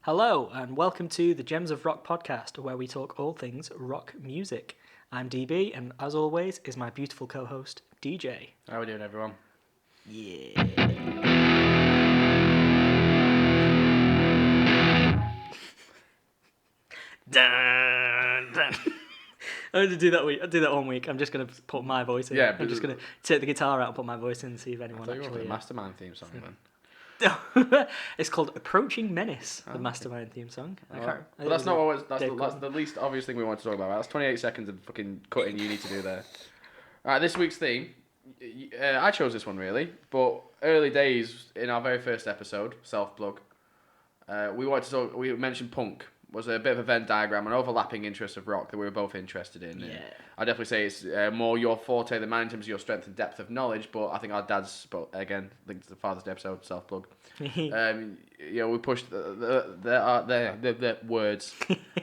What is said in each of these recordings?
Hello, and welcome to the Gems of Rock podcast, where we talk all things rock music. I'm DB, and as always, is my beautiful co-host, DJ. How are we doing, everyone? Yeah. Dun, dun. I'm going to do that week. I'll do that one week. I'm just going to put my voice in. Yeah, I'm just going to take the guitar out and put my voice in and see if anyone I thought you actually... wanted a Mastermind theme song then. It's called Approaching Menace, the Mastermind theme song. But that's not what that's the least obvious thing we want to talk about. That's 28 seconds of fucking cutting you need to do there. Alright, this week's theme. I chose this one really, but early days in our very first episode, self-plug, we wanted to talk. We mentioned punk was a bit of a Venn diagram, an overlapping interest of rock that we were both interested in. Yeah. I definitely say it's more your forte than mine in terms of your strength and depth of knowledge, but I think our dad's, but again, linked to the Father's Day episode, self-plug. We pushed the words.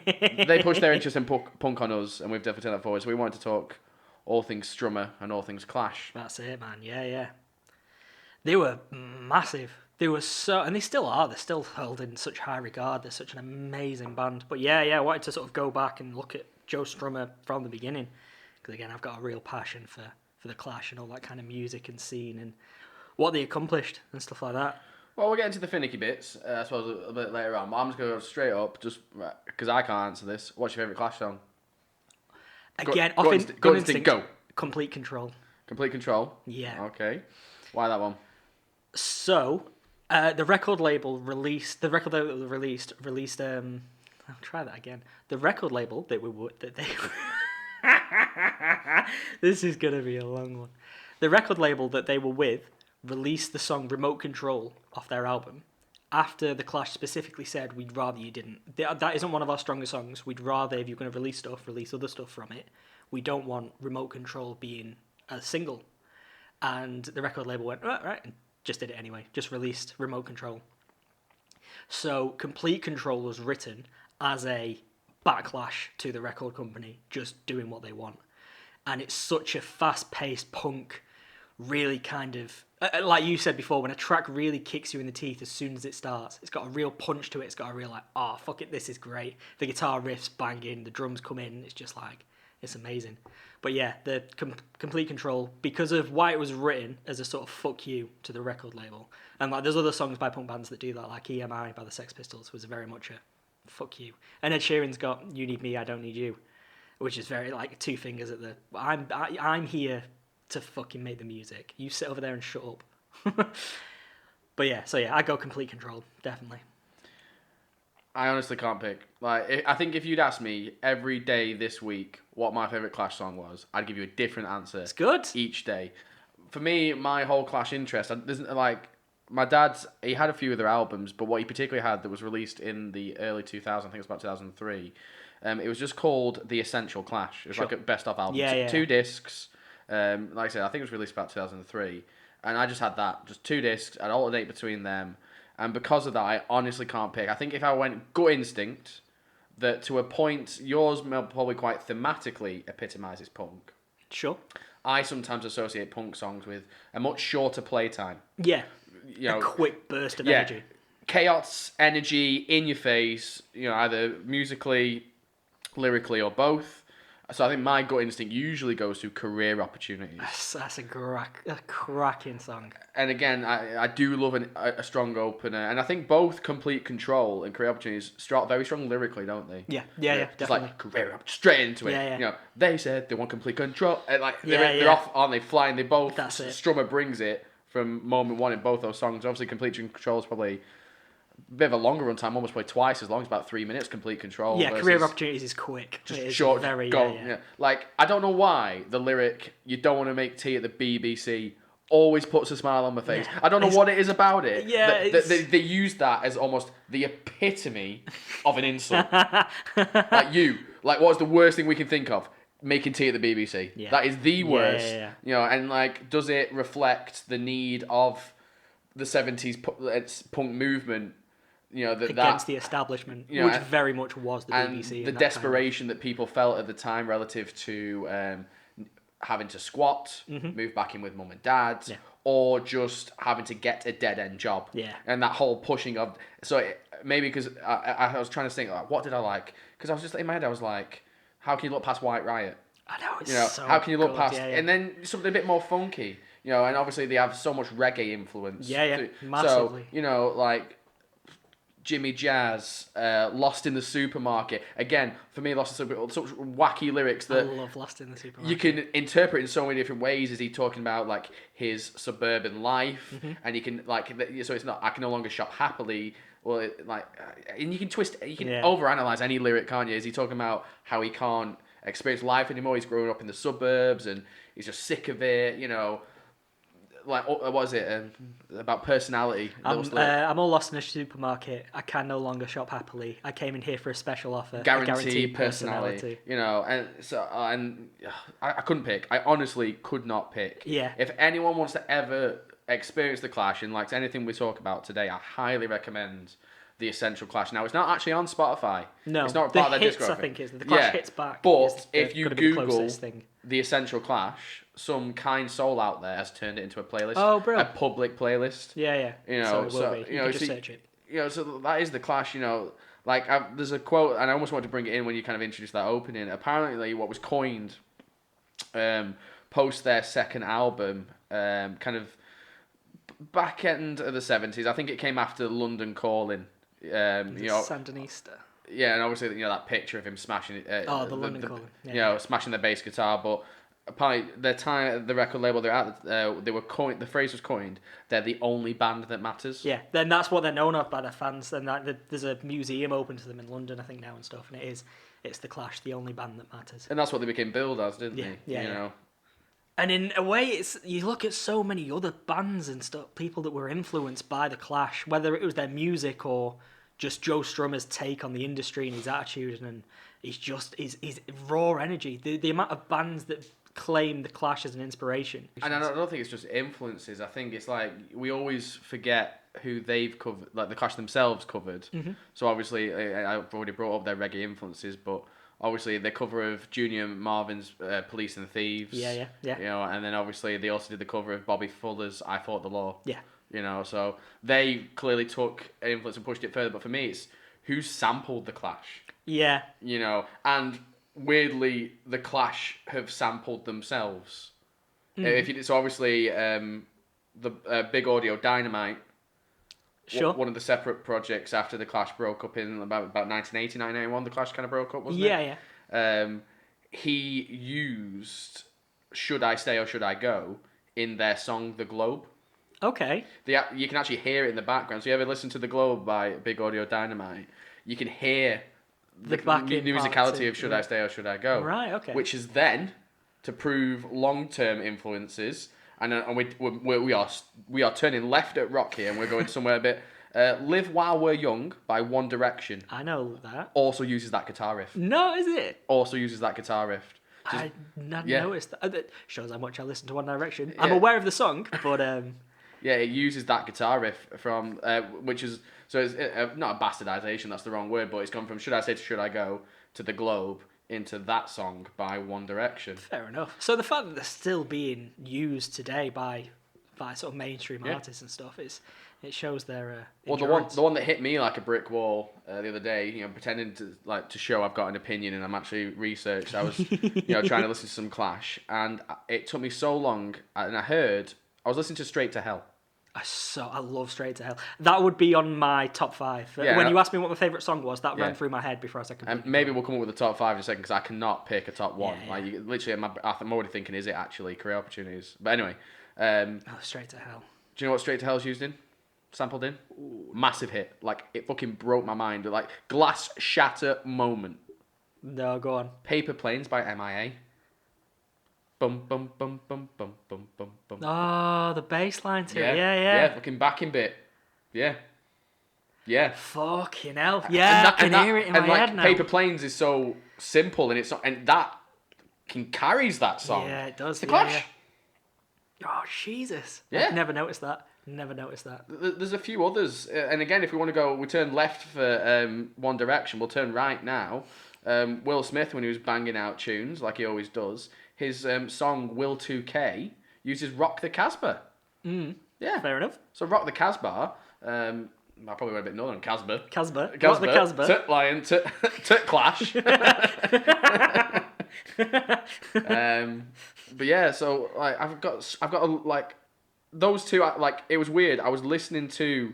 They pushed their interest in punk on us, and we've definitely taken that forward. So we wanted to talk all things Strummer and all things Clash. That's it, man. Yeah. They were massive. They were so, and they still are. They're still held in such high regard. They're such an amazing band. But yeah, I wanted to sort of go back and look at Joe Strummer from the beginning, because again, I've got a real passion for the Clash and all that kind of music and scene and what they accomplished and stuff like that. Well, we'll get into the finicky bits, I suppose, a bit later on. But I'm just going to go straight up, just because I can't answer this. What's your favourite Clash song? Again, Go instinct, go. Complete Control. Complete Control? Yeah. Okay. Why that one? So, the record label released. I'll try that again. The record label that they. This is gonna be a long one. The record label that they were with released the song "Remote Control" off their album after the Clash specifically said, "We'd rather you didn't. That isn't one of our strongest songs. We'd rather, if you're going to release stuff, release other stuff from it. We don't want Remote Control being a single." And the record label went, right, and just did it anyway. Just released Remote Control. So Complete Control was written as a backlash to the record company just doing what they want. And it's such a fast-paced punk, really kind of... like you said before, when a track really kicks you in the teeth as soon as it starts, it's got a real punch to it. It's got a real fuck it, this is great. The guitar riffs banging, the drums come in, it's just like... It's amazing. But yeah, the Complete Control, because of why it was written as a sort of fuck you to the record label. And like there's other songs by punk bands that do that, like EMI by the Sex Pistols was very much a fuck you. And Ed Sheeran's got You Need Me, I Don't Need You, which is very like two fingers at the... I'm here to fucking make the music. You sit over there and shut up. But yeah, I go Complete Control, definitely. I honestly can't pick. Like, I think if you'd asked me every day this week what my favourite Clash song was, I'd give you a different answer. It's good. Each day. For me, my whole Clash interest, my dad's, he had a few of their albums, but what he particularly had that was released in the early 2000s, I think it was about 2003, it was just called The Essential Clash. It was like a best-of album. Yeah. 2 discs. Like I said, I think it was released about 2003. And I just had that. Just 2 discs. I'd alternate between them. And because of that, I honestly can't pick. I think if I went gut instinct, that to a point, yours probably quite thematically epitomises punk. Sure. I sometimes associate punk songs with a much shorter playtime. Yeah. A quick burst of energy. Chaos, energy, in your face, either musically, lyrically, or both. So I think my gut instinct usually goes to career opportunities. That's a cracking song. And again, I do love a strong opener. And I think both Complete Control and Career Opportunities start very strong lyrically, don't they? Yeah, Just definitely. like career straight into it. Yeah. They said they want complete control. And they're off, aren't they? Flying. They both. That's it. Strummer brings it from moment one in both those songs. Obviously, Complete Control is probably a bit of a longer run time, almost probably twice as long. It's about 3 minutes. Complete Control. Yeah, Career Opportunities is quick. Just short. Very, go. Yeah. Like, I don't know why the lyric "You don't want to make tea at the BBC" always puts a smile on my face. Yeah, I don't know what it is about it. Yeah, they use that as almost the epitome of an insult. Like what's the worst thing we can think of? Making tea at the BBC. Yeah. That is the worst. Yeah. And like, does it reflect the need of the 70s punk movement? Against the establishment, which very much was the BBC. And the desperation that people felt at the time relative to having to squat, move back in with mum and dad, or just having to get a dead end job. Yeah. And that whole pushing of maybe because I was trying to think like what did I like, because I was just in my head I was like, how can you look past White Riot? I know, it's so how can you look good, past, yeah. and then something a bit more funky, and obviously they have so much reggae influence. Yeah, massively. So, like Jimmy Jazz, Lost in the Supermarket. Again, for me, Lost in the Supermarket, such wacky lyrics that I love Lost in the Supermarket. you can interpret in so many different ways. Is he talking about like his suburban life, and you can so it's not I can no longer shop happily. Well, and you can overanalyze any lyric, can't you? Is he talking about how he can't experience life anymore? He's growing up in the suburbs and he's just sick of it, Like, what was it about personality? I'm all lost in a supermarket. I can no longer shop happily. I came in here for a special offer. Guaranteed personality. And so I couldn't pick. I honestly could not pick. Yeah. If anyone wants to ever experience the Clash and likes anything we talk about today, I highly recommend the Essential Clash. Now, it's not actually on Spotify. No, it's not the part of their hits, discography. I think, is the Clash Hits Back. But if you Google the Essential Clash, some kind soul out there has turned it into a playlist. Oh, bro. A public playlist. Yeah. So it will be. You can just search it. So that is the Clash. There's a quote, and I almost wanted to bring it in when you kind of introduced that opening. Apparently, what was coined post their second album, kind of back end of the 70s. I think it came after London Calling. Sandinista. Yeah, and obviously that picture of him smashing it. The London Calling. Smashing the bass guitar. But apparently, the record label they're at, they were coined. The phrase was coined. They're the only band that matters. Yeah, then that's what they're known of by their fans. And there's a museum open to them in London, I think now and stuff. And it's the Clash, the only band that matters. And that's what they became billed as, didn't they? Yeah. And in a way, you look at so many other bands and stuff, people that were influenced by the Clash, whether it was their music or just Joe Strummer's take on the industry and his attitude, and his raw energy. The amount of bands that claim the Clash as an inspiration. And I don't think it's just influences. I think it's like we always forget who they've covered, like the Clash themselves covered. Mm-hmm. So obviously, I've already brought up their reggae influences, but obviously the cover of Junior Marvin's Police and Thieves. Yeah. And then obviously they also did the cover of Bobby Fuller's I Fought the Law. Yeah. So they clearly took influence and pushed it further. But for me, it's who sampled the Clash. Yeah. And weirdly, the Clash have sampled themselves. So obviously, the Big Audio Dynamite. Sure. One of the separate projects after the Clash broke up in about 1980, 1981. The Clash kind of broke up, wasn't it? Yeah. He used "Should I Stay or Should I Go" in their song "The Globe." Okay. You can actually hear it in the background. So you ever listen to "The Globe" by Big Audio Dynamite? You can hear the musicality of "Should I Stay or Should I Go." Right. Okay. Which is then to prove long-term influences. And we are turning left at rock here, and we're going somewhere a bit. "Live While We're Young" by One Direction. I know that. Also uses that guitar riff. No, is it? Also uses that guitar riff. I hadn't noticed that. That shows how much I listen to One Direction. I'm aware of the song, but yeah, it uses that guitar riff from which is so it's not a bastardization. That's the wrong word, but it's gone from "Should I Say to Should I Go" to "The Globe" into that song by One Direction. Fair enough. So the fact that they're still being used today by sort of mainstream artists and stuff it shows their endurance. the one that hit me like a brick wall the other day, pretending to show I've got an opinion and I'm actually researched. I was trying to listen to some Clash, and it took me so long, and I was listening to Straight to Hell. I love Straight to Hell. That would be on my top 5. When you asked me what my favourite song was, that ran through my head before I said. And maybe we'll come up with a top 5 in a second, because I cannot pick a top 1. Yeah. Like literally, I'm already thinking, is it actually career opportunities? But anyway, Straight to Hell. Do you know what Straight to Hell's used in? Sampled in? Ooh. Massive hit. Like it fucking broke my mind. Like glass shatter moment. No, go on. Paper Planes by MIA. Bum bum bum bum bum bum bum bum. Oh, the bass line to it. Yeah. Yeah, fucking backing bit. Yeah. Fucking hell. Yeah, I can hear it in my head now. Paper Planes is so simple, and that carries that song. Yeah, it does. The Clash. Yeah. Oh, Jesus. Yeah. I've never noticed that. There's a few others, and again, if we want to go, we turn left for One Direction. We'll turn right now. Will Smith, when he was banging out tunes like he always does, his song "Will 2K" uses "Rock the Casbah." Yeah. Fair enough. So Rock the Casbah. I probably went a bit northern. Casbah. Casbah. Rock the Casbah. Tut Lion. Tut Clash. But yeah, so like I've got like those two. Like it was weird. I was listening to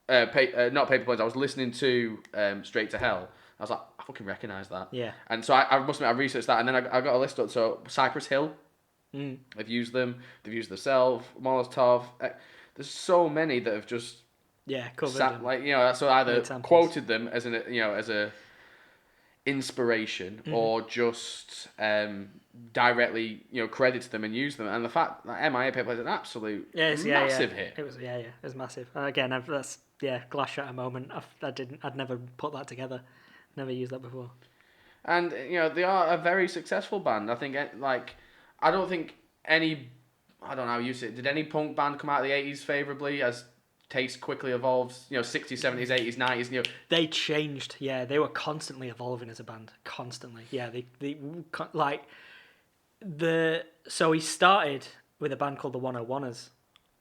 not Paper Planes. I was listening to Straight to Hell. I was like, I fucking recognise that. Yeah. And so I must admit, I researched that, and then I got a list up. So Cypress Hill. They've used them. They've used themselves. Molotov. There's so many that have just covered sat, them. like so either Examples. quoted them as as a inspiration or just directly credited them and used them. And the fact that MIA Paper is an absolute massive hit. It was massive. Again, that's glass shatter moment. I'd never put that together. Never used that before. And they are a very successful band. I think I don't think any, I don't know how you say it, did any punk band come out of the 80s favourably as taste quickly evolves, 60s, 70s, 80s, 90s, They changed, they were constantly evolving as a band, constantly. Yeah, so he started with a band called the 101ers,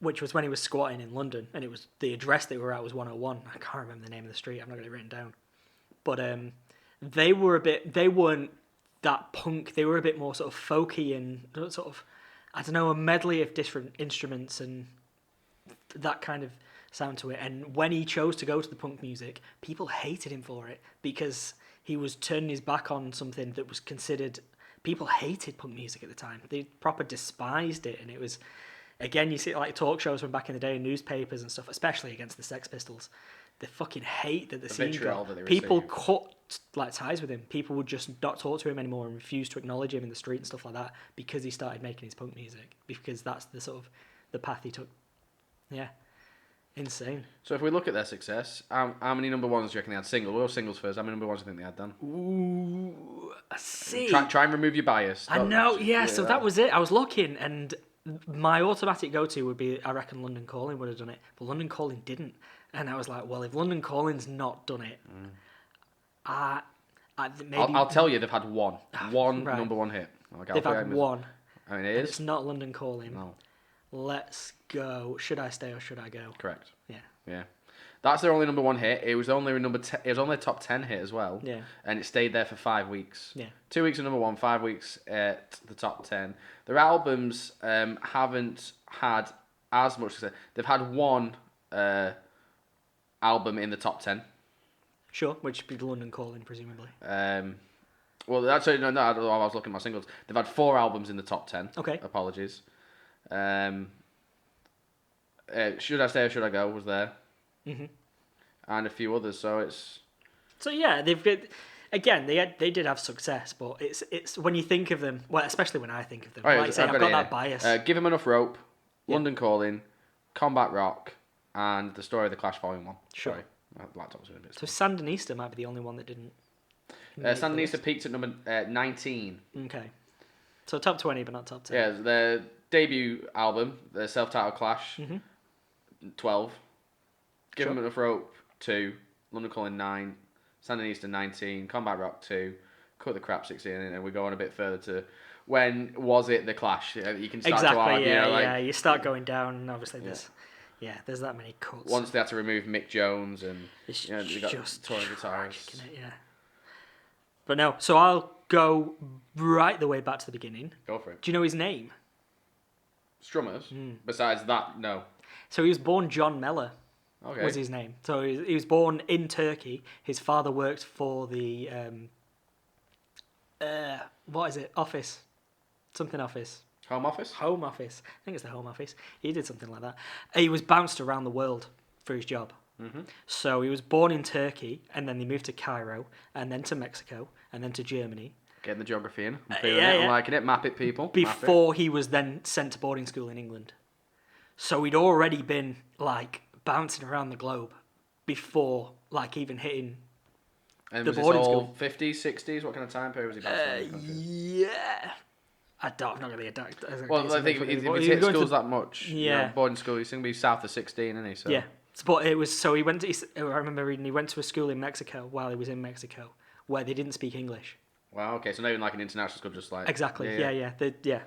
which was when he was squatting in London, and it was, the address they were at was 101. I can't remember the name of the street, I've not got it written down. But they weren't that punk, they were a bit more sort of folky and sort of, I don't know, a medley of different instruments and that kind of sound to it. And when he chose to go to the punk music, people hated him for it because he was turning his back on something that was considered, people hated punk music at the time. They proper despised it. And it was, again, you see like talk shows from back in the day, newspapers and stuff, especially against the Sex Pistols. The fucking hate that the scene got. People cut like ties with him. People would just not talk to him anymore and refuse to acknowledge him in the street and stuff like that because he started making his punk music, because that's the sort of the path he took. Yeah, insane. So if we look at their success, how many number ones do you reckon they had? We'll go singles first. How many number ones do you think they had, Dan? Ooh, I see. Try and remove your bias. I know. Yeah. So that was it. I was looking, and my automatic go-to would be, I reckon London Calling would have done it, but London Calling didn't. And I was like, well, if London Calling's not done it, maybe... I'll tell you, they've had one right. number one hit. They've had one. I mean, it is. It's not London Calling. No. Let's go. Should I Stay or Should I Go? Correct. Yeah. That's their only number one hit. It was only it was only a top 10 hit as well. Yeah. And it stayed there for 5 weeks. Yeah. 2 weeks at number one, 5 weeks at the top 10. Their albums haven't had as much success. They've had one album in the top 10. Sure, which would be London Calling, presumably. Well, that's no. I was looking at my singles. They've had 4 albums in the top 10. Okay. Apologies. Should I Stay or Should I Go was there. Mm-hmm. And a few others. So it's. So yeah, they've got. Again, they did have success, but it's when you think of them, well, especially when I think of them, Right, like you say, I've got that bias. Give Him Enough Rope, London Calling, Combat Rock, and The Story of the Clash Volume 1. Sure. Sorry, my laptop's been a bit So Sandinista might be the only one that didn't. Sandinista peaked at number 19. Okay. So top 20, but not top 10. Yeah, their debut album, their self-titled Clash, 12. Give Him Enough Rope, 2. London Calling, 9. Sandinista, 19. Combat Rock, 2. Cut the Crap, 16. And we go on a bit further to when was it the Clash? You can start to argue. You start going down, and obviously there's that many cuts. Once they had to remove Mick Jones and it's they got just touring guitarists. Yeah. But no, so I'll go right the way back to the beginning. Go for it. Do you know his name? Strummers? Besides that, no. So he was born John Mellor. Okay. Was his name. So he was born in Turkey. His father worked for the what is it? Office. Something office. Home Office? Home Office. I think it's the Home Office. He did something like that. He was bounced around the world for his job. Mm-hmm. So he was born in Turkey, and then they moved to Cairo, and then to Mexico, and then to Germany. Getting the geography in. I'm feeling it. I'm liking it. Map it, people. Before he was then sent to boarding school in England. So he'd already been, like, bouncing around the globe before, like, even hitting and the was boarding this all school. 50s, 60s? What kind of time period was he bouncing around the country? Yeah. I'm not going to be a doctor. Well, I think if he's hit schools that much, boarding school, he's going to be south of 16, isn't he? So. Yeah. But it was, so he went to, I remember reading, he went to a school in Mexico while he was in Mexico where they didn't speak English. Wow, okay, so not even like an international school, just like... Exactly, yeah.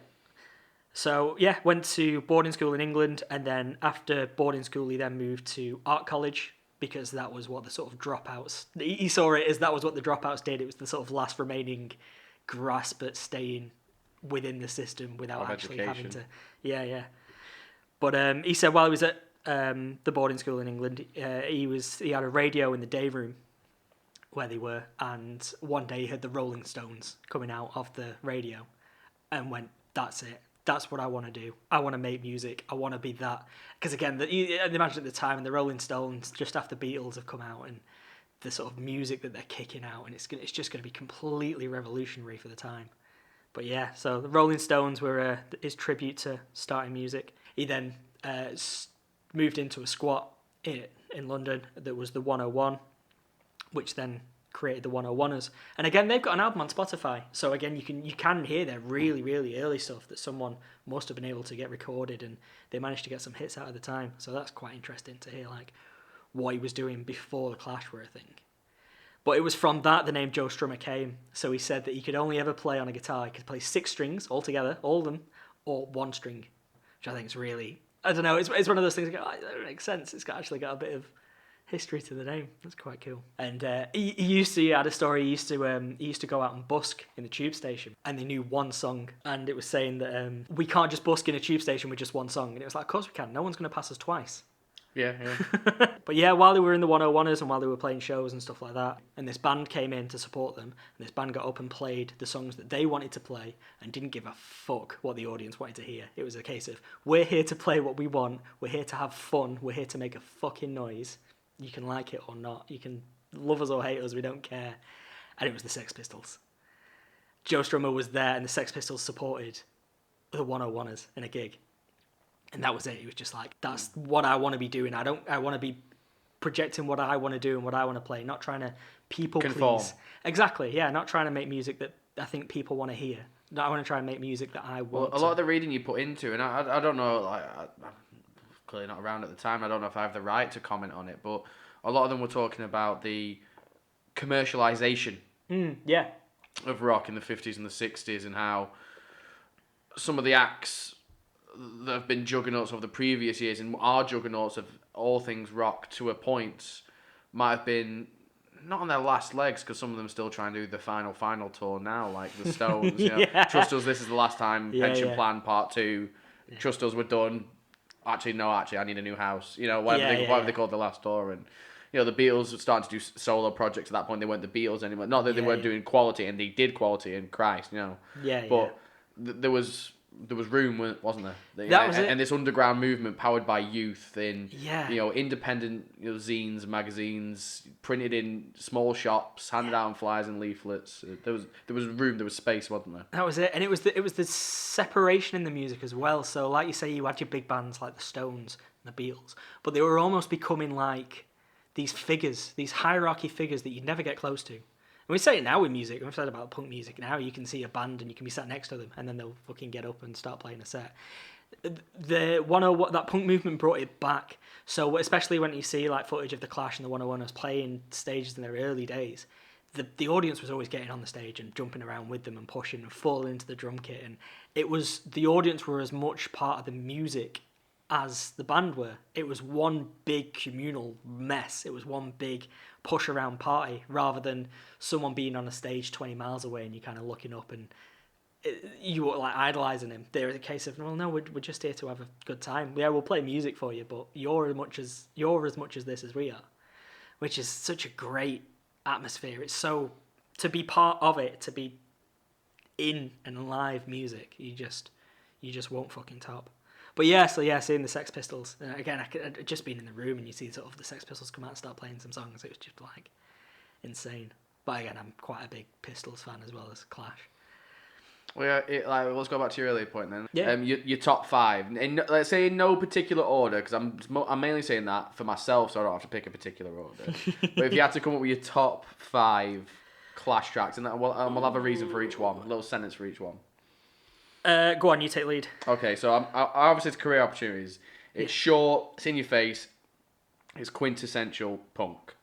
So yeah, went to boarding school in England, and then after boarding school, he then moved to art college because that was what the sort of dropouts. He saw it as that was what the dropouts did. It was the sort of last remaining grasp at staying within the system without Of actually education. having to. Yeah, yeah. But he said while he was at the boarding school in England, he had a radio in the day room where they were, and one day he heard the Rolling Stones coming out of the radio, and went, "That's it. That's what I want to do. I want to make music. I want to be that." Because again, imagine at the time, and the Rolling Stones just after Beatles have come out, and the sort of music that they're kicking out, and it's just going to be completely revolutionary for the time. But yeah, so the Rolling Stones were his tribute to starting music. He then moved into a squat in London that was the 101, which then created the 101ers. And again, they've got an album on Spotify, so again, you can hear their really, really early stuff that someone must have been able to get recorded, and they managed to get some hits out of the time. So that's quite interesting to hear, like, what he was doing before the Clash were a thing. But it was from that the name Joe Strummer came. So he said that he could only ever play on a guitar. He could play 6 strings altogether, all of them, or 1 string, which I think is really, I don't know, it's one of those things that go, oh, that makes sense. It's actually got a bit of history to the name. That's quite cool. And he had a story. He used to go out and busk in the tube station, and they knew one song, and it was saying that we can't just busk in a tube station with just one song. And it was like, of course we can. No one's going to pass us twice. Yeah, yeah. But yeah, while they were in the 101ers and while they were playing shows and stuff like that, and this band came in to support them, and this band got up and played the songs that they wanted to play and didn't give a fuck what the audience wanted to hear. It was a case of, we're here to play what we want, we're here to have fun, we're here to make a fucking noise. You can like it or not, you can love us or hate us, we don't care. And it was the Sex Pistols. Joe Strummer was there, and the Sex Pistols supported the 101ers in a gig. And that was it. It was just like, that's what I want to be doing. I want to be projecting what I want to do and what I want to play, not trying to people Conform. please. Exactly, yeah, not trying to make music that I think people want to hear. No, I want to try and make music that I want. Well, a lot of the reading you put into, and I don't know, like, I'm clearly not around at the time. I don't know if I have the right to comment on it, but a lot of them were talking about the commercialization Yeah. of rock in the 50s and the 60s, and how some of the acts that have been juggernauts of the previous years and are juggernauts of all things rock to a point might have been not on their last legs, because some of them still try and do the final tour now, like the Stones. You know, Yeah. Trust Us, This Is the Last Time, Yeah, Pension yeah. Plan Part 2, Trust Us, we're done. Actually, I need a new house. You know, whatever they called the last tour. And you know, the Beatles were starting to do solo projects at that point. They weren't the Beatles anymore. Not that they weren't doing quality, and they did quality, and Christ, you know. Yeah, But there was room, wasn't there? That was it. And this underground movement powered by youth in, Yeah. you know, independent, you know, zines, magazines, printed in small shops, handed out on flyers and leaflets. There was room, there was space, wasn't there? That was it, and it was the separation in the music as well. So, like you say, you had your big bands like the Stones and the Beatles, but they were almost becoming like these figures, these hierarchy figures that you'd never get close to. And we say it now with music. We've said about punk music now. You can see a band and you can be sat next to them, and then they'll fucking get up and start playing a set. That punk movement brought it back. So especially when you see like footage of the Clash and the 101ers playing stages in their early days, the audience was always getting on the stage and jumping around with them and pushing and falling into the drum kit, and the audience were as much part of the music as the band were. It was one big communal mess. It was one big push around party, rather than someone being on a stage 20 miles away and you kind of looking up and you were like idolizing him. There is a case of, well, no, we're just here to have a good time. Yeah, we'll play music for you, but you're as much as this as we are, which is such a great atmosphere. It's so, to be part of it, to be in and live music, you just won't fucking top. But yeah, seeing the Sex Pistols again, I just being in the room and you see sort of the Sex Pistols come out and start playing some songs, it was just like insane. But again, I'm quite a big Pistols fan as well as Clash. Well, yeah, let's go back to your earlier point then. Yeah. Your top 5, let's say in no particular order, because I'm mainly saying that for myself, so I don't have to pick a particular order. But if you had to come up with your top 5 Clash tracks, and we'll have a reason for each one, a little sentence for each one. Go on, you take lead. Okay, so obviously it's career opportunities. It's short, it's in your face, it's quintessential punk.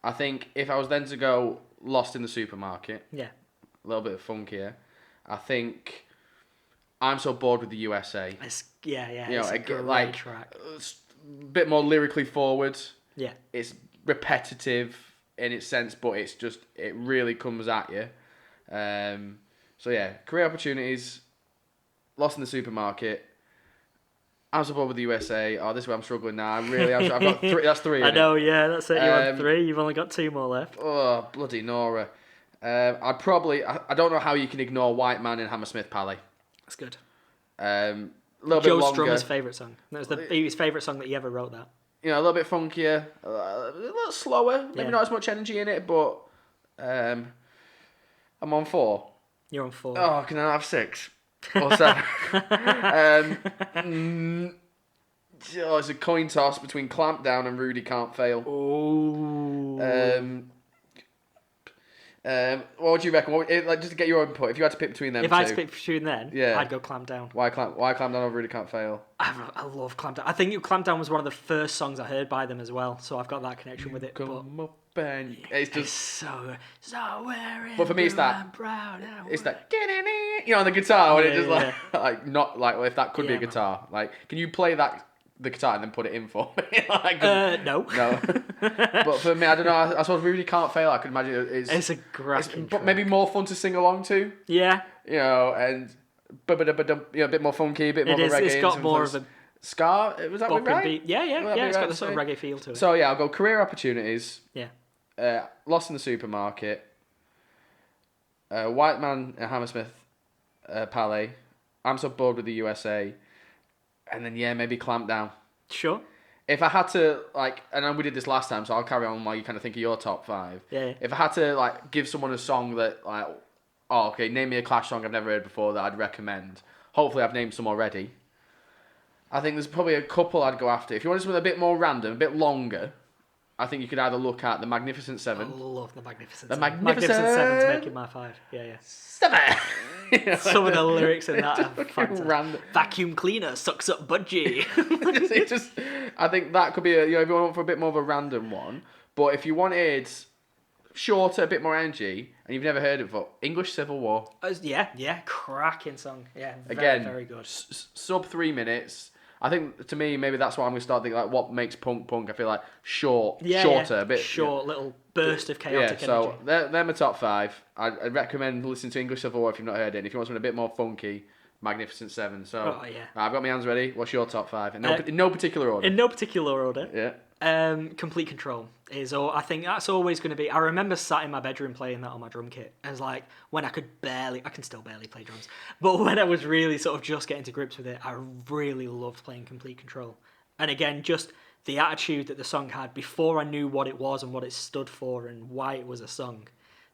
I think if I was then to go Lost in the Supermarket, Yeah. a little bit of funk here, I think I'm So Bored with the USA. It's a great track. A bit more lyrically forward. Yeah. It's repetitive in its sense, but it really comes at you. So yeah, career opportunities, Lost in the Supermarket, I'm So Bored with the USA. Oh, this is where I'm struggling now. I've got three. That's three. I know, yeah, that's it. You're on 3. You've only got 2 more left. Oh, bloody Nora. I don't know how you can ignore White Man in Hammersmith Palais. That's good. A little Joe bit longer. Strummer's favourite song. That was his favourite song that he ever wrote. That. You know, a little bit funkier, a little slower. Maybe not as much energy in it, but I'm on 4. You're on 4. Oh, can I have 6 or 7? It's a coin toss between Clampdown and Rudy Can't Fail. Oh. What would you reckon? Just to get your input, if you had to pick between them if two. I had to pick between them, I'd go Clampdown. Why Clampdown over Really Can't Fail? I love Clampdown. I think Clampdown was one of the first songs I heard by them as well, so I've got that connection with it. Come up and it's so wearing. But for me, it's that. Proud, it's that. You know, on the guitar, when it just not like if that could be a guitar. Like, can you play the guitar and then put it in for me? No. But for me, I don't know. I suppose Really Can't Fail. I could imagine it's a great. But maybe more fun to sing along to. Yeah. You know, and a bit more funky, a bit more of a reggae. It's got more of a ska. Was that right? Beat. Yeah. It's got the sort of reggae feel to it. So yeah, I'll go career opportunities. Yeah. Lost in the Supermarket. White Man in Hammersmith Palais. I'm So Bored with the USA. And then maybe Clampdown. Sure. If I had to I know we did this last time, so I'll carry on while you kind of think of your top 5. Yeah. If I had to give someone a song that name me a Clash song I've never heard before that I'd recommend. Hopefully I've named some already. I think there's probably a couple I'd go after. If you wanted something a bit more random, a bit longer, I think you could either look at the Magnificent Seven. I love the Magnificent Seven. Magnificent Seven's making my 5. Yeah. 7. Some of the lyrics in that are fantastic. Random. Vacuum cleaner sucks up budgie. I think that could be if you want for a bit more of a random one. But if you wanted shorter, a bit more energy, and you've never heard it before, English Civil War. Yeah, cracking song. Yeah, very good. Sub 3 minutes. I think to me maybe that's what I'm gonna start thinking what makes punk. I feel like shorter, a bit short, little burst of chaotic energy. So they're my top 5. I'd recommend listening to English Civil War if you've not heard it. And if you want something a bit more funky, Magnificent Seven. So I've got my hands ready. What's your top 5? In no particular order. In no particular order. Yeah. Complete Control is, I think that's always going to be. I remember sat in my bedroom playing that on my drum kit. As when I can still barely play drums, but when I was really sort of just getting to grips with it, I really loved playing Complete Control. And again, just the attitude that the song had before I knew what it was and what it stood for and why it was a song.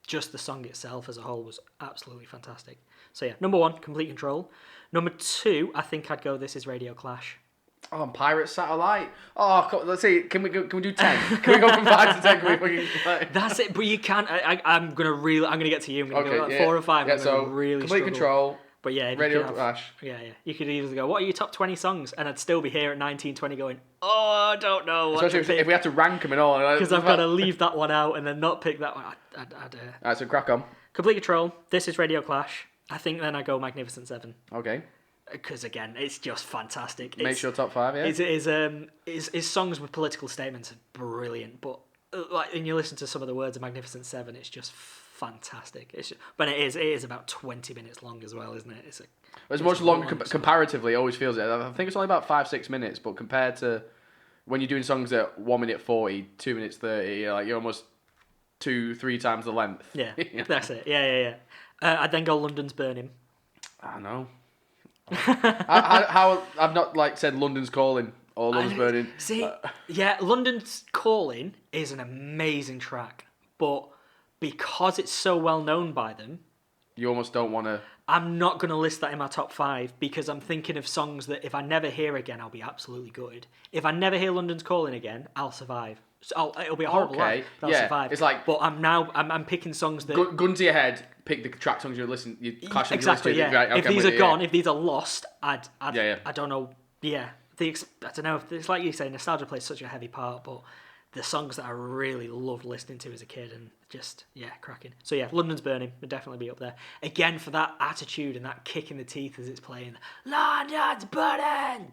Just the song itself as a whole was absolutely fantastic. So yeah, number 1, Complete Control. Number 2, I think I'd go This Is Radio Clash. Oh, Pirate Satellite. Oh, let's see. Can we do 10? Can we go from 5 to 10? Can we That's it, but you can't. I'm gonna get to you. I'm gonna go 4 or 5. Yeah, so really Complete struggle. Control. But yeah, Radio Clash. Yeah. You could either go, what are your top 20 songs? And I'd still be here at 1920 going, I don't know what Especially if we had to rank them and all. Because I've got to leave that one out and then not pick that one. Alright, so crack on. Complete Control. This is Radio Clash. I think then I go Magnificent Seven. Okay. Because again, it's just fantastic. Makes your top 5, yeah. His songs with political statements are brilliant, but and you listen to some of the words of Magnificent Seven, it's just fantastic. But it is about 20 minutes long as well, isn't it? It's much longer comparatively. It always feels it. I think it's only about 5-6 minutes, but compared to when you're doing songs at 1 minute 40, 2 minutes 30, you're almost 2-3 times the length. Yeah, that's it. Yeah. I'd then go London's Burning. I know. How I've not said London's Calling or London's Burning. See, London's Calling is an amazing track, but because it's so well known by them, you almost don't want to. I'm not going to list that in my top 5 because I'm thinking of songs that if I never hear again, I'll be absolutely gutted. If I never hear London's Calling again, I'll survive. So it'll be a horrible life, but I'll survive. It's but I'm picking songs that gun to your head. Pick the track songs you listen. You clash exactly. You listen to. Yeah. Right, if these are gone, if these are lost, I yeah. don't know. Yeah. I don't know. It's like you say, nostalgia plays such a heavy part, but the songs that I really loved listening to as a kid, and just, yeah, cracking. So yeah, London's Burning would definitely be up there. Again, for that attitude and that kick in the teeth as it's playing, London's Burning!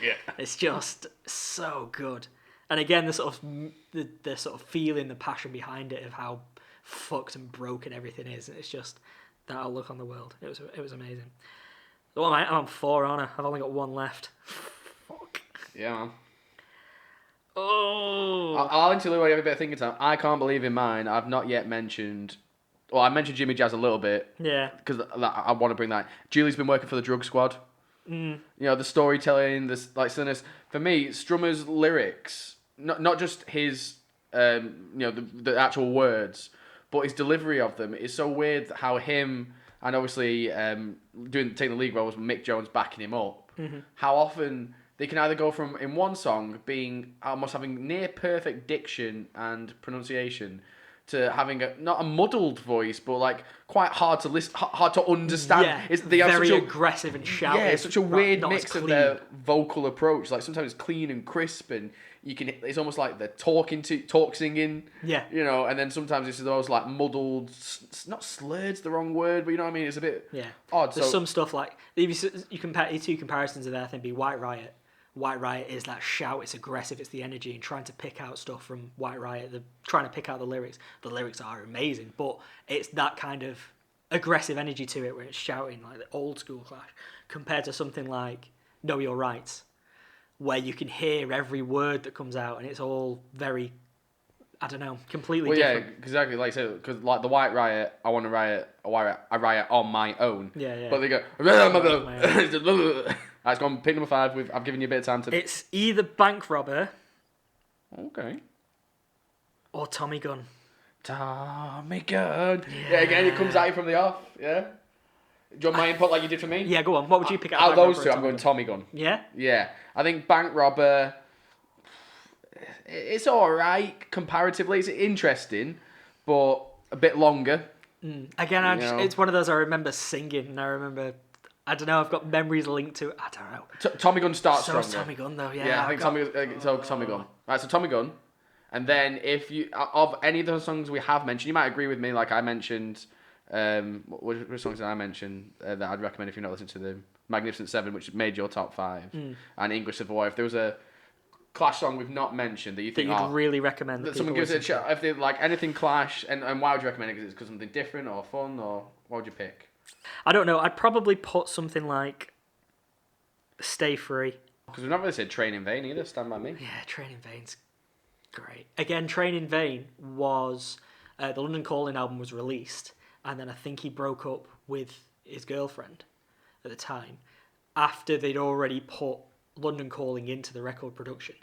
Yeah. It's just so good. And again, the sort of feeling, the passion behind it of how fucked and broken everything is. It's just that outlook on the world. It was amazing. So I'm on 4, aren't I? I've only got 1 left. Fuck. Yeah, man. Oh. I'll interlude while you have a bit of thinking time. I can't believe in mine, I've not yet mentioned... Well, I mentioned Jimmy Jazz a little bit. Yeah. Because I want to bring that. Julie's been working for the Drug Squad. Mm. You know, the storytelling, this like silliness. For me, Strummer's lyrics, not just his, the actual words, but his delivery of them is so weird. How him and obviously taking the lead role was Mick Jones backing him up. Mm-hmm. How often they can either go from in one song being almost having near perfect diction and pronunciation to having not a muddled voice, but like quite hard to listen, hard to understand. Yeah, They have very such aggressive and shouty. Yeah, it's such a weird not mix as of clean. their vocal approach. Like sometimes it's clean and crisp, and it's almost like they're talk singing. Yeah. You know, and then sometimes it's those like muddled, not slurred's the wrong word, but you know what I mean. It's a bit odd. There's some stuff like you compare 2 comparisons of there. I think be White Riot. White Riot is that shout, it's aggressive, it's the energy, and trying to pick out stuff from White Riot, they're trying to pick out the lyrics. The lyrics are amazing, but it's that kind of aggressive energy to it where it's shouting, like the old school Clash, compared to something like Know Your Rights, where you can hear every word that comes out, and it's all very, I don't know, completely different. Yeah, exactly. Like I said, because like the White Riot, I want to riot, I riot on my own. Yeah. But they go, It's gone pick number 5. I've given you a bit of time to. It's either Bank Robber Okay. or Tommy Gun. Tommy Gun. Yeah, again, it comes at you from the off. Yeah. Do you want my input like you did for me? Yeah, go on. What would you pick out out? of those two, I'm going Tommy Gun. Yeah? Yeah. I think Bank Robber, it's alright comparatively. It's interesting, but a bit longer. Again, it's one of those I remember singing, and I remember, I don't know, I've got memories linked to it. I don't know. Tommy Gun starts So stronger. Tommy Gun, though, yeah. Yeah, I think Tommy Gun. Right, so Tommy Gun. And then if you, of any of the songs we have mentioned, you might agree with me, like I mentioned, which songs did I mention that I'd recommend if you're not listening to the Magnificent Seven, which made your top 5, and English Civil War. If there was a Clash song we've not mentioned that you think you'd really recommend that someone gives it a shot, if they like anything Clash, and why would you recommend it? Because it's because something different or fun, or what would you pick? I don't know. I'd probably put something like Stay Free. Because we've not really said Train in Vain either. Stand By Me. Yeah, Train in Vain's great. Again, Train in Vain was the London Calling album was released, and then I think he broke up with his girlfriend at the time after they'd already put London Calling into the record production.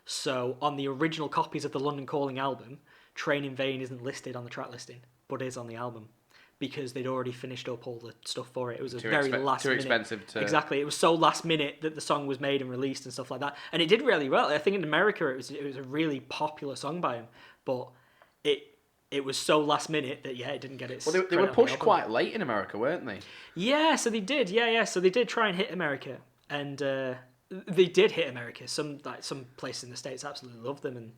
So on the original copies of the London Calling album, Train in Vain isn't listed on the track listing, but is on the album, because they'd already finished up all the stuff for it. It was a very last minute. Too expensive to... Exactly. It was so last minute that the song was made and released and stuff like that. And it did really well. I think in America it was a really popular song by him, but it was so last minute that it didn't get its... Well, they were pushed quite late in America, weren't they? Yeah, so they did. Yeah. So they did try and hit America, and they did hit America. Some places in the States absolutely loved them, and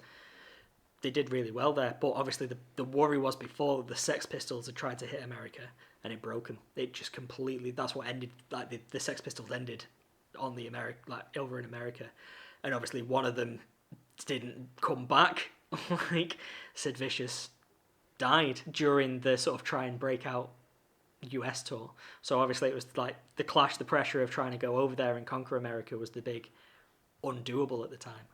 they did really well there. But obviously the worry was before the Sex Pistols had tried to hit America, and it broke them. It just completely... That's what ended... Like the Sex Pistols ended on the over in America, and obviously one of them didn't come back. Like Sid Vicious died during the sort of try and break out US tour. So obviously it was like the clash, the pressure of trying to go over there and conquer America was the big undoable at the time.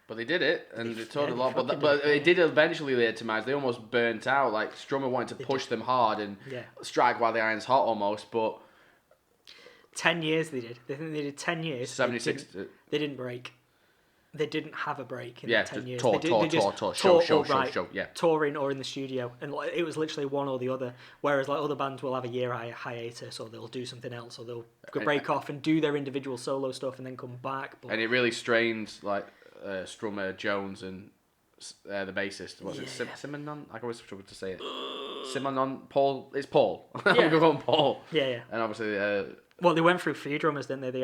But they did it, and it toured a lot. But it did eventually lead to match. They almost burnt out. Like Strummer wanted to push them hard and strike while the iron's hot almost. But 10 years they did. They did 10 years. 76. They didn't break. They didn't have a break in 10 years. Tour, show, yeah. Touring or in the studio. And it was literally one or the other. Whereas like other bands will have a year hiatus, or they'll do something else, or they'll break off and do their individual solo stuff and then come back. But... And it really strained like Strummer, Jones, and the bassist. What's it? Simonon? I always struggle to say it. Simonon? Paul? It's Paul. Yeah. We're going Paul. Yeah. And obviously... well, they went through 3 drummers, didn't they?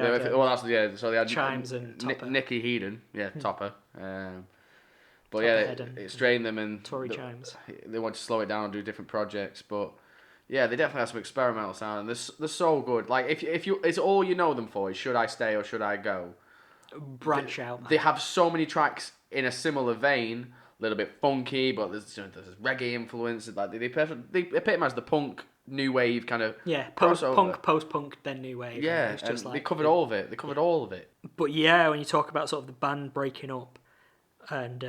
So they had Chimes and Topper. Nicky Headon, Topper. But it strained them, and Tory chimes. They want to slow it down and do different projects. But yeah, they definitely have some experimental sound, and they're so good. Like if you, it's all you know them for is Should I Stay or Should I Go? Branch out. They have so many tracks in a similar vein, a little bit funky, but there's reggae influence. Like they epitomise the punk new wave kind of post-punk, then new wave. Yeah, it's just like they covered all of it. They covered all of it. But yeah, when you talk about sort of the band breaking up, and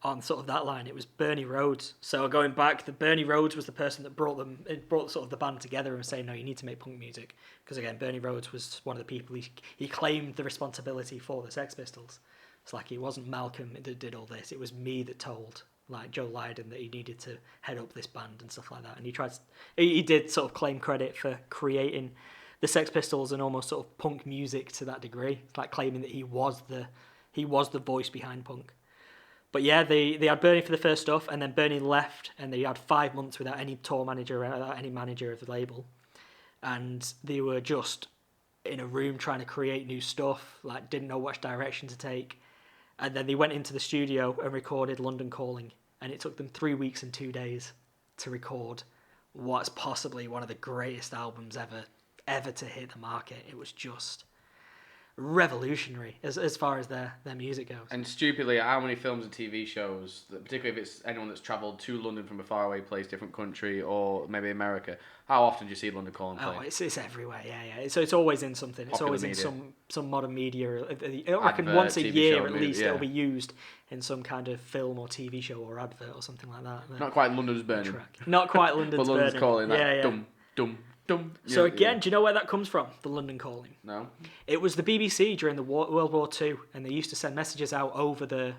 on sort of that line, it was Bernie Rhodes. So going back, Bernie Rhodes was the person that brought sort of the band together and was saying, no, you need to make punk music. Because again, Bernie Rhodes was one of the people, he claimed the responsibility for the Sex Pistols. It's like, it wasn't Malcolm that did all this, it was me that told like Joe Lydon that he needed to head up this band and stuff like that. And he did sort of claim credit for creating the Sex Pistols and almost sort of punk music to that degree. It's like claiming that he was the voice behind punk. But yeah, they had Bernie for the first stuff, and then Bernie left, and they had 5 months without any tour manager, without any manager of the label. And they were just in a room trying to create new stuff, like didn't know which direction to take. And then they went into the studio and recorded London Calling, and it took them 3 weeks and 2 days to record what's possibly one of the greatest albums ever to hit the market. It was just revolutionary as far as their music goes. And stupidly, how many films and TV shows, particularly if it's anyone that's travelled to London from a faraway place, different country, or maybe America, how often do you see London Calling play? Oh, it's everywhere, yeah. So it's always in something. It's always in some modern media. I reckon once a year at least it'll be used in some kind of film or TV show or advert or something like that. Not quite London's Burning. Not quite London's But London's Burning. Calling, dum, dum. So again, do you know where that comes from? The London Calling. No. It was the BBC during the World War II, and they used to send messages out over the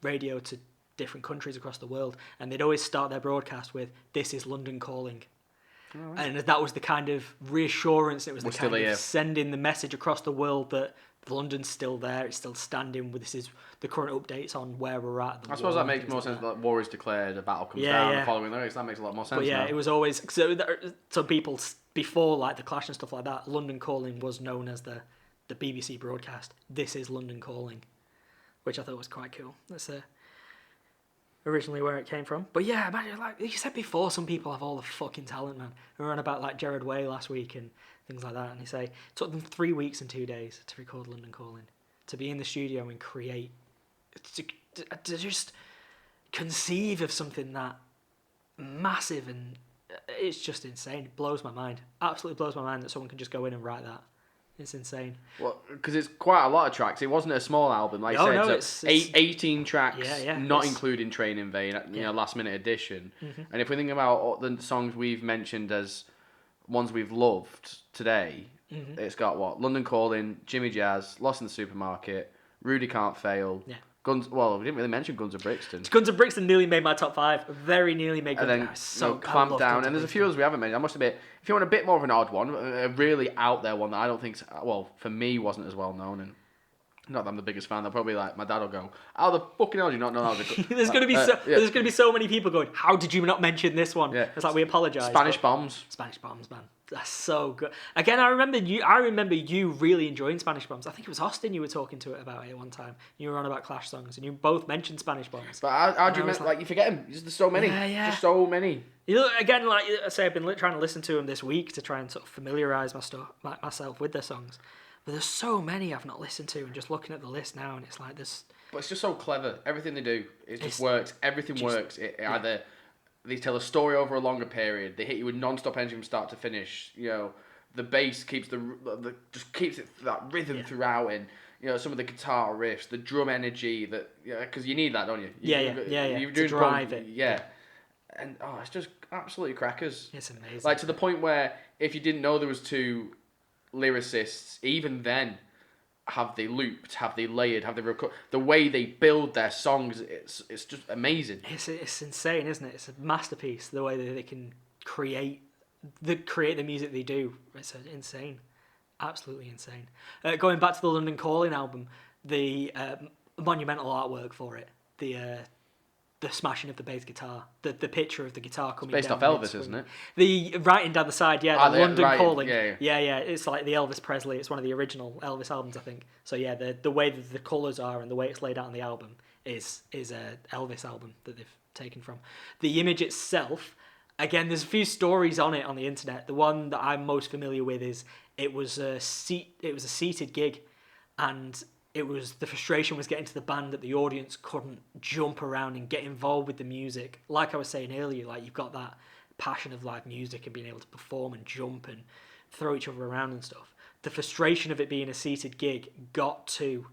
radio to different countries across the world, and they'd always start their broadcast with "This is London Calling," and that was the kind of reassurance. It was the kind of sending the message across the world that London's still there, it's still standing. This is the current updates on where we're at. I suppose that makes more sense. Like war is declared, a battle comes down, the following lyrics. That makes a lot more sense. But yeah, now. It was always so people before like the Clash and stuff like that. London Calling was known as the BBC broadcast. This is London Calling, which I thought was quite cool. That's originally where it came from. But yeah, imagine, like you said before, some people have all the fucking talent, man. We were on about like Gerard Way last week and things like that, and they say it took them 3 weeks and 2 days to record London Calling, to be in the studio and create, to just conceive of something that massive, and it's just insane. It blows my mind. Absolutely blows my mind that someone can just go in and write that. It's insane. Well, because it's quite a lot of tracks. It wasn't a small album, like I said. It's 18 tracks, not including Train in Vain, last minute edition. Mm-hmm. And if we think about the songs we've mentioned as ones we've loved today, it's got London Calling, Jimmy Jazz, Lost in the Supermarket, Rudy Can't Fail, Guns. Well, we didn't really mention Guns of Brixton. Guns of Brixton nearly made my top 5. Very nearly made. And then Clamp Down, and there's a few others we haven't mentioned. I must admit, if you want a bit more of an odd one, a really out there one that I don't think, for me wasn't as well known, and not that I'm the biggest fan. They'll probably my dad will go, "How the fucking hell do you not know that was a good?" There's gonna be so many people going, "How did you not mention this one?" Yeah. It's like, we apologise. Spanish Bombs, man. That's so good. Again, I remember you really enjoying Spanish Bombs. I think it was Austin you were talking to it about it one time. You were on about Clash songs, and you both mentioned Spanish Bombs. But how do you you forget them? There's so many. Yeah. Just so many. You know, again, like I say, I've been trying to listen to them this week to try and sort of familiarise myself with their songs. But there's so many I've not listened to, and just looking at the list now, and it's like this. But it's just so clever. Everything they do, it just works. Everything works. Either they tell a story over a longer period, they hit you with non-stop energy from start to finish. The bass keeps keeps that rhythm throughout, and some of the guitar riffs, the drum energy because you need that, don't you? You're doing to drive it. Yeah. And it's just absolutely crackers. It's amazing. Like to the point where if you didn't know there was two lyricists, even then, have they looped, have they layered, have they recorded, the way they build their songs, it's just amazing. It's insane, isn't it? It's a masterpiece, the way that they can create the music they do. It's insane, absolutely insane. Going back to the London Calling album, the monumental artwork for it, the smashing of the bass guitar, the picture of the guitar coming down. It's based off Elvis, isn't it? The writing down the side, the London Calling. Yeah. It's like the Elvis Presley. It's one of the original Elvis albums, I think. So yeah, the way that the colours are and the way it's laid out on the album, is a Elvis album that they've taken from. The image itself, again, there's a few stories on it on the internet. The one that I'm most familiar with is it was a seated gig, and the frustration was getting to the band that the audience couldn't jump around and get involved with the music. Like I was saying earlier, like you've got that passion of live music and being able to perform and jump and throw each other around and stuff. The frustration of it being a seated gig got to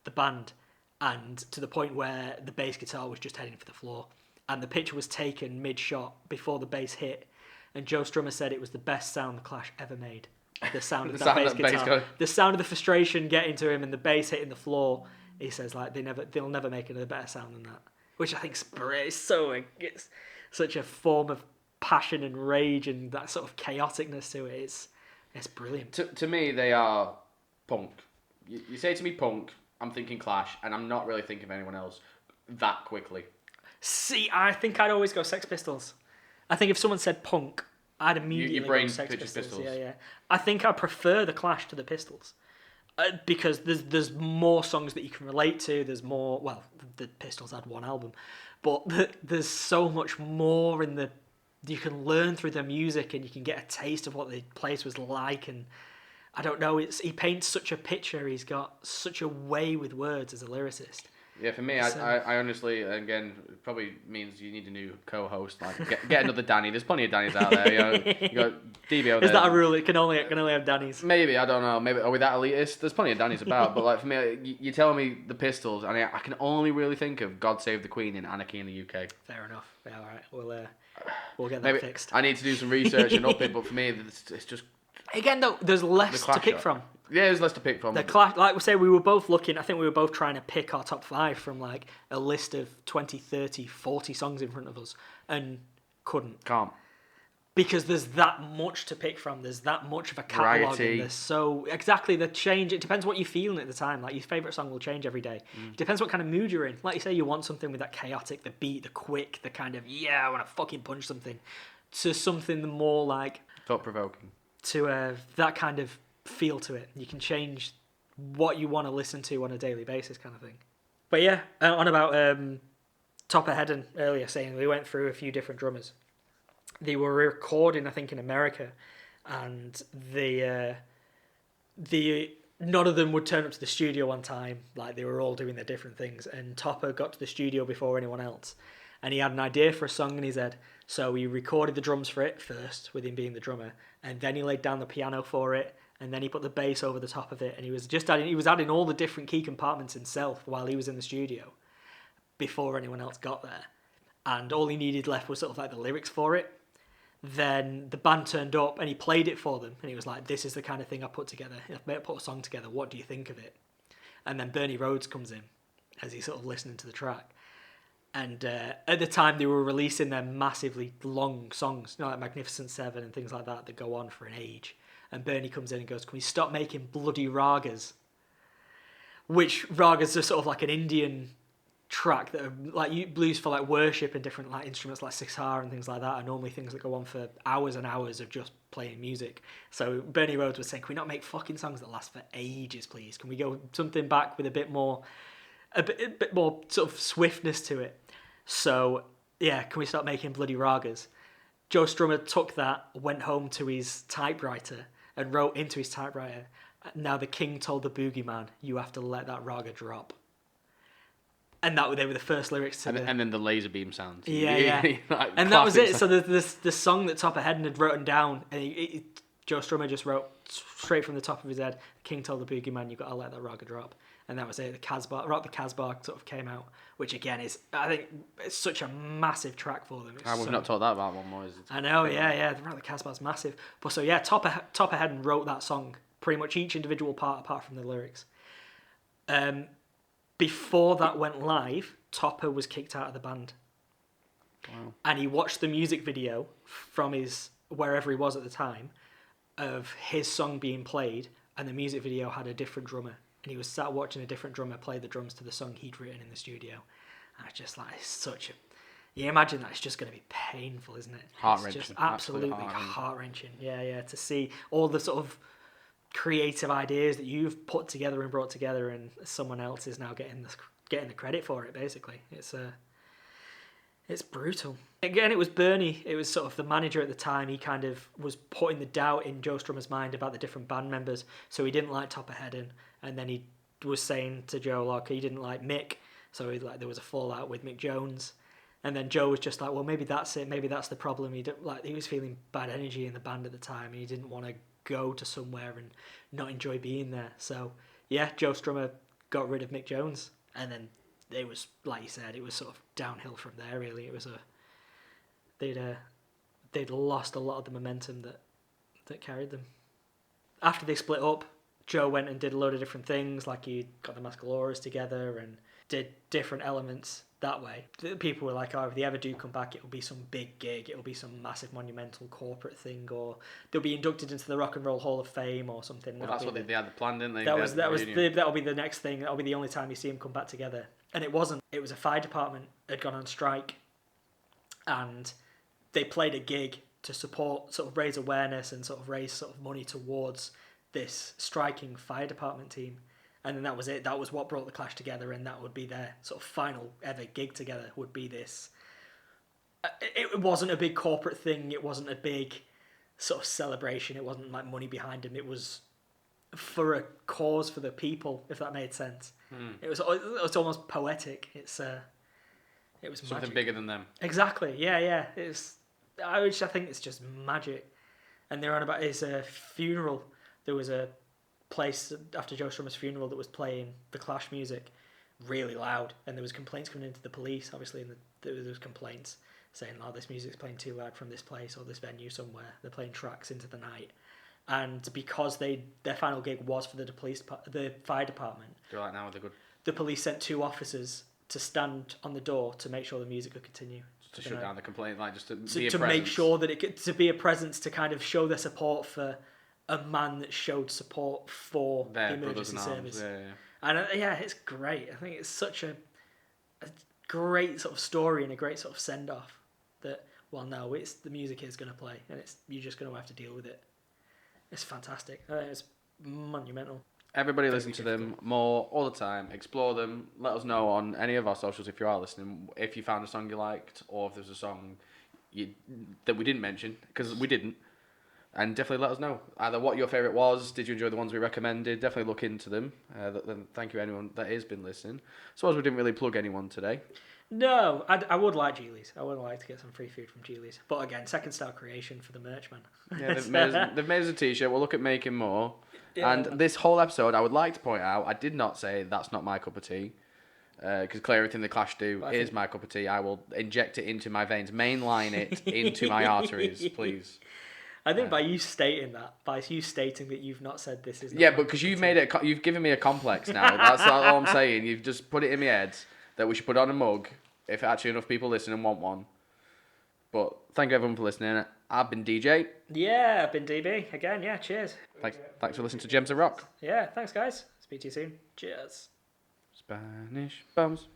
the band, and to the point where the bass guitar was just heading for the floor. And the picture was taken mid-shot before the bass hit, and Joe Strummer said it was the best sound the Clash ever made. The sound of that bass guitar, the sound of the frustration getting to him and the bass hitting the floor. He says like they'll never make another better sound than that, which I think is it's such a form of passion and rage and that sort of chaoticness to it. It's brilliant. To me, they are punk. You say to me punk, I'm thinking Clash, and I'm not really thinking of anyone else that quickly. See, I think I'd always go Sex Pistols. I think if someone said punk, I'd immediately go Sex Pistols. Yeah. I think I prefer the Clash to the Pistols because there's more songs that you can relate to. There's more. Well, the Pistols had one album, but there's so much more in the. You can learn through their music and you can get a taste of what the place was like. And I don't know. He paints such a picture. He's got such a way with words as a lyricist. Yeah, for me, I honestly, again, it probably means you need a new co-host. Like, get another Danny. There's plenty of Dannys out there. You got DBO there. Is that a rule? It can only have Dannys. Maybe, I don't know. Maybe are we that elitist? There's plenty of Dannys about. But like for me, you tell me the Pistols, and I can only really think of God Save the Queen in Anarchy in the UK. Fair enough. Yeah, all right. We'll get that fixed. I need to do some research and up it, but for me, it's just. Again, though, there's less to pick from. Yeah, there's less to pick from. Like we say, we were both looking. I think we were both trying to pick our top 5 from like a list of 20, 30, 40 songs in front of us, and couldn't. Can't. Because there's that much to pick from. There's that much of a catalogue. And so exactly the change. It depends what you're feeling at the time. Like your favourite song will change every day. It depends what kind of mood you're in. Like you say, you want something with that chaotic, the beat, the quick, the kind of I want to fucking punch something, to something more like thought provoking. To that kind of feel to it. You can change what you want to listen to on a daily basis, kind of thing. But yeah, on about Topper Hedden earlier, saying we went through a few different drummers. They were recording, I think, in America, and the none of them would turn up to the studio on time. Like they were all doing their different things, and Topper got to the studio before anyone else, and he had an idea for a song in his head. So he recorded the drums for it first, with him being the drummer, and then he laid down the piano for it, and then he put the bass over the top of it, and he was adding all the different key compartments himself while he was in the studio, before anyone else got there, and all he needed left was sort of like the lyrics for it. Then the band turned up and he played it for them, and he was like, "This is the kind of thing I put together. I put a song together. What do you think of it?" And then Bernie Rhodes comes in as he's sort of listening to the track. And at the time, they were releasing their massively long songs, like Magnificent Seven and things like that go on for an age. And Bernie comes in and goes, "Can we stop making bloody ragas?" Which ragas are sort of like an Indian track that are like blues for like worship and different like instruments like sitar and things like that are normally things that go on for hours and hours of just playing music. So Bernie Rhodes was saying, "Can we not make fucking songs that last for ages, please? Can we go something back with a bit more sort of swiftness to it? So yeah, can we start making bloody ragas?" Joe Strummer took that, went home to his typewriter and wrote into his typewriter, "Now the king told the boogeyman, you have to let that raga drop." And they were the first lyrics to and then the laser beam sounds. Yeah. Like, and that was it. So the song that Topper Hedden had written down, and Joe Strummer just wrote straight from the top of his head, "The king told the boogeyman, you got to let that raga drop." And that was it. The Casbah sort of came out, which again is, I think, it's such a massive track for them. We've not talked that about one more. I know, yeah. The Casbah's massive. But so yeah, Topper Hedden wrote that song, pretty much each individual part apart from the lyrics. Before that went live, Topper was kicked out of the band. Wow. And he watched the music video from his, wherever he was at the time, of his song being played, and the music video had a different drummer. And he was sat watching a different drummer play the drums to the song he'd written in the studio. And it's just like, it's such a... You imagine that it's just going to be painful, isn't it? Heart-wrenching. It's just absolutely heart-wrenching. Yeah, to see all the sort of creative ideas that you've put together and brought together, and someone else is now getting this getting the credit for it. Basically, it's brutal. Again, it was Bernie. It was sort of the manager at the time. He kind of was putting the doubt in Joe Strummer's mind about the different band members. So he didn't like Topper Headin, and then he was saying to Joe, like, he didn't like Mick. So there was a fallout with Mick Jones. And then Joe was just like, well, maybe that's it. Maybe that's the problem. He was feeling bad energy in the band at the time, and he didn't want to go to somewhere and not enjoy being there. So yeah, Joe Strummer got rid of Mick Jones, and then it was, like you said, it was sort of downhill from there. Really, it was they'd lost a lot of the momentum that carried them. After they split up, Joe went and did a load of different things, like he got the Mascaloras together and did different elements that way. People were like, oh, if they ever do come back, it'll be some big gig, it'll be some massive monumental corporate thing, or they'll be inducted into the Rock and Roll Hall of Fame or something. Well, that's what they had planned, didn't they? That'll be the next thing. That'll be the only time you see them come back together. And it wasn't. It was a fire department had gone on strike, and they played a gig to support, sort of raise awareness and sort of raise sort of money towards this striking fire department team. And then that was it. That was what brought the Clash together, and that would be their sort of final ever gig together, would be this. It wasn't a big corporate thing. It wasn't a big sort of celebration. It wasn't like money behind them. It was for a cause for the people, if that made sense. It was almost poetic. It was something magic. Bigger than them. Exactly. Yeah. I think it's just magic. And they're on about his funeral. There was a place after Joe Strummer's funeral that was playing the Clash music really loud, and there was complaints coming into the police, obviously, and there was complaints saying, oh, this music's playing too loud from this place or this venue somewhere. They're playing tracks into the night. And because their final gig was for the fire department, they're like, now they're good. The police sent 2 officers to stand on the door to make sure the music could continue. To shut down the complaint, like just to be a to presence. make sure that it could, to be a presence, to kind of show their support for a man that showed support for the emergency service. Yeah. And it's great. I think it's such a great sort of story and a great sort of send off. That, well, no, it's the music is going to play, and you're just going to have to deal with it. It's fantastic. It's monumental. Everybody listen to them more all the time. Explore them. Let us know on any of our socials if you are listening. If you found a song you liked, or if there's a song that we didn't mention, because we didn't. And definitely let us know either what your favourite was. Did you enjoy the ones we recommended? Definitely look into them. Thank you anyone that has been listening. Suppose we didn't really plug anyone today. No, I would like Geely's. I would like to get some free food from Geely's. But again, second style creation for the merch, man. Yeah, they've made us a t-shirt. We'll look at making more. Yeah. And this whole episode, I would like to point out, I did not say that's not my cup of tea. Because clearly everything the Clash do is my cup of tea. I will inject it into my veins, mainline it into my arteries, please. I think by you stating that you've not said this is not but because you've given me a complex now. That's all I'm saying. You've just put it in my head that we should put on a mug if actually enough people listen and want one. But thank you everyone for listening. I've been DJ. Yeah, I've been DB. Again, yeah, cheers. Thanks for listening to Gems of Rock. Yeah, thanks guys. Speak to you soon. Cheers. Spanish bums.